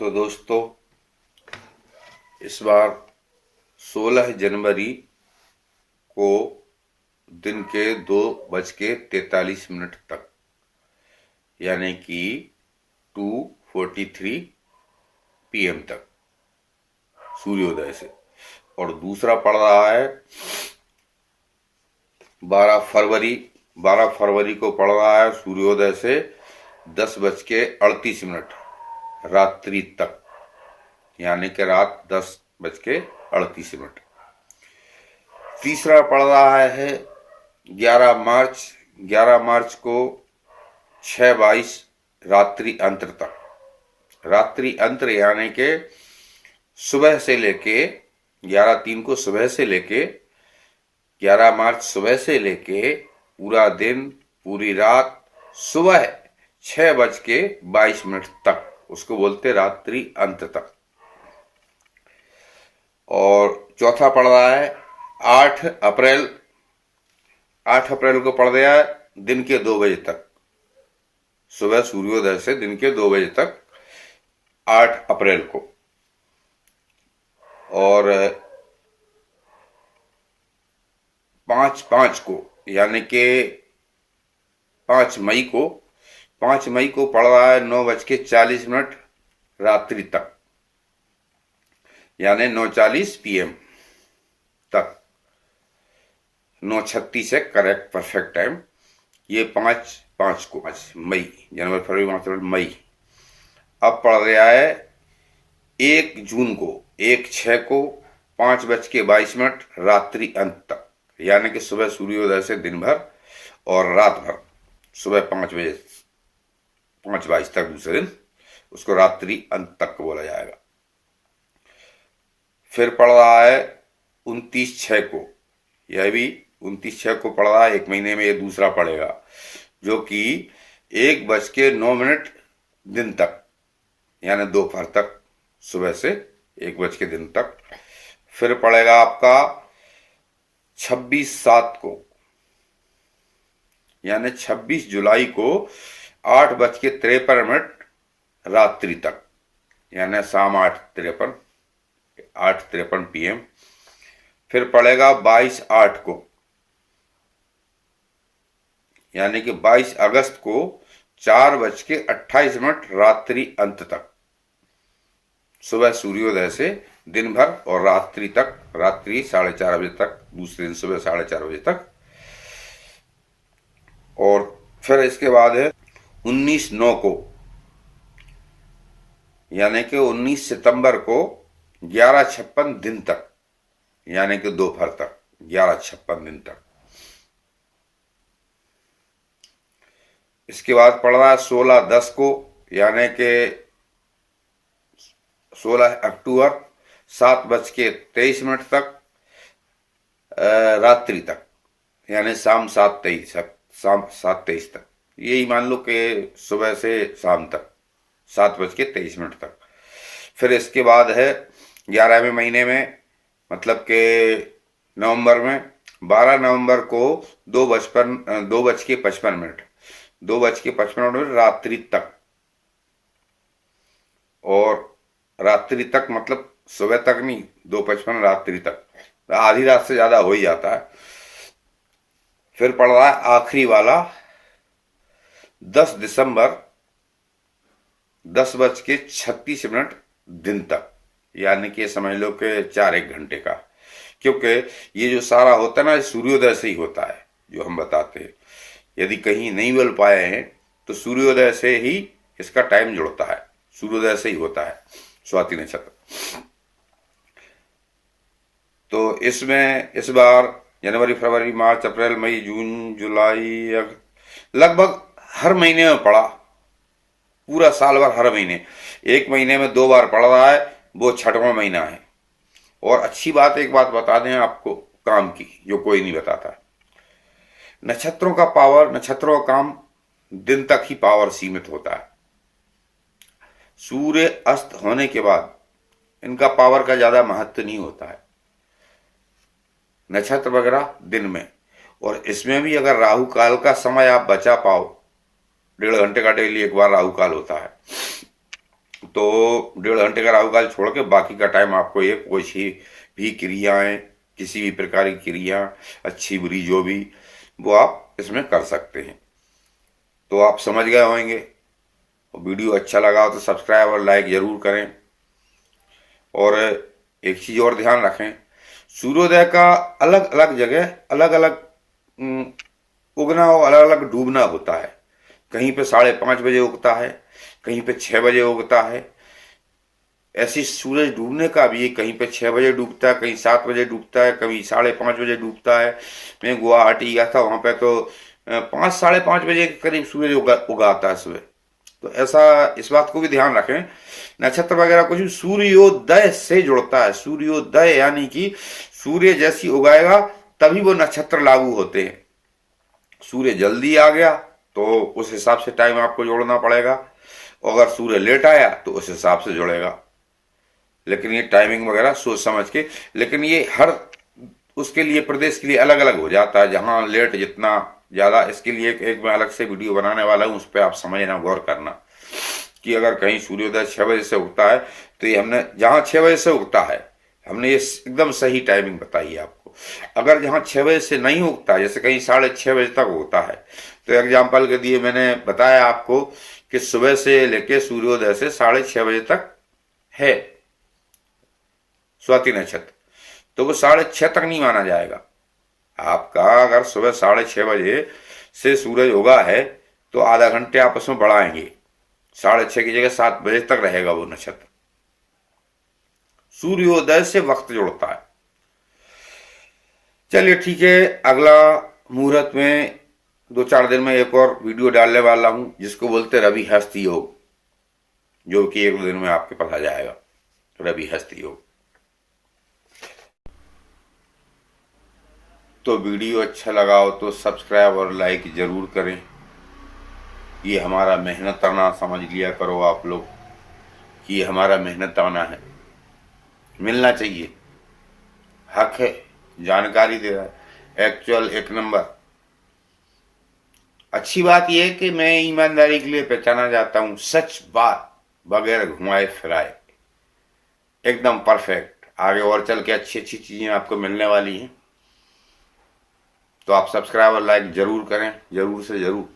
तो दोस्तों, इस बार 16 जनवरी को दिन के 2:43 तक, यानी कि 2:43 PM तक सूर्योदय से, और दूसरा पड़ रहा है 12 फरवरी को पड़ रहा है सूर्योदय से 10:38 रात्रि तक, यानी कि रात 10:38। तीसरा पड़ रहा है 11 मार्च को 6:22 रात्रि अंतर तक। रात्रि अंतर यानी कि सुबह से लेके 11/3 को सुबह से लेके 11 मार्च सुबह से लेके पूरा दिन, पूरी रात, सुबह 6:22 तक, उसको बोलते रात्रि अंत तक। और चौथा पड़ रहा है 8 अप्रैल को पड़ गया है दिन के 2 बजे तक, सुबह सूर्योदय से दिन के 2 बजे तक 8 अप्रैल को। और 5 को यानी कि 5 मई को पड़ रहा है 9:40 रात्रि तक, यानी 9:40 PM तक। 9:36 है करेक्ट परफेक्ट टाइम। ये 5 मई, जनवरी फरवरी मार्च अप्रैल मई। अब पड़ गया है 1 जून को 1/6 को 5:22 रात्रि अंत तक, यानी कि सुबह सूर्योदय से दिन भर और रात भर, सुबह 5:22 तक दूसरे दिन, उसको रात्रि अंत तक बोला जाएगा। फिर पड़ रहा है 29/6 को, यह भी 29/6 को पड़ रहा है, एक महीने में ये दूसरा पड़ेगा, जो कि 1:09 दिन तक, यानी दोपहर तक, सुबह से 1 दिन तक। फिर पड़ेगा आपका 26/7 को, यानी 26 जुलाई को 8:53 रात्रि तक, यानी शाम 8:53 PM। फिर पड़ेगा 22/8 को, यानी कि 22 अगस्त को 4:28 रात्रि अंत तक, सुबह सूर्योदय से दिन भर और रात्रि तक, रात्रि 4:30 बजे तक, दूसरे दिन सुबह 4:30 बजे तक। और फिर इसके बाद है 19/9 को, यानी कि 19 सितंबर को 11:56 दिन तक, यानी कि दोपहर तक, 11:56 दिन तक। इसके बाद पड़ रहा है 16/10 को, यानी कि 16 अक्टूबर 7:23 तक रात्रि तक, यानी शाम 7:23 तक। यही मान लो कि सुबह से शाम तक 7:23 तक। फिर इसके बाद है 11वें महीने में, मतलब कि नवंबर में, 12 नवंबर को 2:55 रात्रि तक। और रात्रि तक मतलब सुबह तक नहीं, 2:55 रात्रि तक, आधी रात से ज्यादा हो ही जाता है। फिर पड़ रहा है आखिरी वाला 10 दिसंबर 10:36 दिन तक, यानी कि समझ लो कि 4-1 घंटे का, क्योंकि ये जो सारा होता है ना, सूर्योदय से ही होता है, जो हम बताते हैं। यदि कहीं नहीं बोल पाए हैं तो सूर्योदय से ही इसका टाइम जुड़ता है, सूर्योदय से ही होता है स्वाति नक्षत्र। तो इसमें इस बार जनवरी फरवरी मार्च अप्रैल मई जून जुलाई लगभग हर महीने में पड़ा, पूरा साल भर हर महीने। एक महीने में 2 बार पड़ रहा है, वो 6वां महीना है। और अच्छी बात, एक बात बता दें आपको काम की, जो कोई नहीं बताता। नक्षत्रों का पावर, नक्षत्रों का काम दिन तक ही पावर सीमित होता है। सूर्य अस्त होने के बाद इनका पावर का ज्यादा महत्व नहीं होता है, नक्षत्र वगैरह दिन में। और इसमें भी अगर राहु काल का समय आप बचा पाओ, 1.5 घंटे का डेली एक बार राहु काल होता है, तो 1.5 घंटे का राहु काल छोड़ के बाकी का टाइम आपको ये कोई भी क्रियाएं, किसी भी प्रकार की क्रिया, अच्छी बुरी जो भी, वो आप इसमें कर सकते हैं। तो आप समझ गए होंगे। वीडियो अच्छा लगा हो तो सब्सक्राइब और लाइक जरूर करें। और एक चीज और ध्यान रखें, सूर्योदय का अलग अलग जगह अलग अलग उगना और अलग अलग डूबना होता है। कहीं पे 5:30 बजे उगता है, कहीं पे 6 बजे उगता है। ऐसी सूरज डूबने का भी कहीं पे 6 बजे डूबता है, कहीं 7 बजे डूबता है, कभी 5:30 बजे डूबता है। मैं गुवाहाटी गया था, वहां पे तो 5-5:30 बजे के करीब सूरज उगाता है सुबह। तो ऐसा इस बात को भी ध्यान रखें, नक्षत्र वगैरह कुछ सूर्योदय से जुड़ता है। सूर्योदय यानी कि सूर्य जैसी उगाएगा तभी वो नक्षत्र लागू होते हैं। सूर्य जल्दी आ गया तो उस हिसाब से टाइम आपको जोड़ना पड़ेगा, अगर सूर्य लेट आया तो उस हिसाब से जुड़ेगा। लेकिन ये टाइमिंग वगैरह सोच समझ के, लेकिन ये हर उसके लिए प्रदेश के लिए अलग अलग हो जाता है, जहां लेट जितना ज्यादा। इसके लिए एक मैं अलग से वीडियो बनाने वाला हूं, उस पर आप समझना, गौर करना कि अगर कहीं सूर्योदय 6 बजे से उगता है तो ये हमने जहां 6 बजे से उगता है हमने ये एकदम सही टाइमिंग बताई है आपको। अगर जहां 6 बजे से नहीं उगता, जैसे कहीं 6:30 बजे तक होता है, तो एग्जाम्पल के लिए मैंने बताया आपको कि सुबह से लेके सूर्योदय से 6:30 बजे तक है स्वाति नक्षत्र, तो वो 6:30 तक नहीं माना जाएगा आपका। अगर सुबह 6:30 बजे से सूरज उगा है तो आधा घंटे आप उसमें बढ़ाएंगे, 6:30 की जगह 7 बजे तक रहेगा वो नक्षत्र। सूर्योदय से वक्त जुड़ता है। चलिए ठीक है, अगला मुहूर्त में 2-4 दिन में एक और वीडियो डालने वाला हूं, जिसको बोलते रवि हस्त योग, जो कि 1-2 दिन में आपके पास आ जाएगा, रवि हस्त योग। तो वीडियो अच्छा लगा हो तो सब्सक्राइब और लाइक जरूर करें। ये हमारा मेहनताना समझ लिया करो आप लोग कि ये हमारा मेहनताना है, मिलना चाहिए, हक है, जानकारी दे रहा है, एक्चुअल 1 नंबर। अच्छी बात यह है कि मैं ईमानदारी के लिए पहचाना जाता हूं, सच बात बगैर घुमाए फिराए, एकदम परफेक्ट। आगे और चल के अच्छी अच्छी चीजें आपको मिलने वाली हैं। तो आप सब्सक्राइब और लाइक जरूर करें, जरूर से जरूर।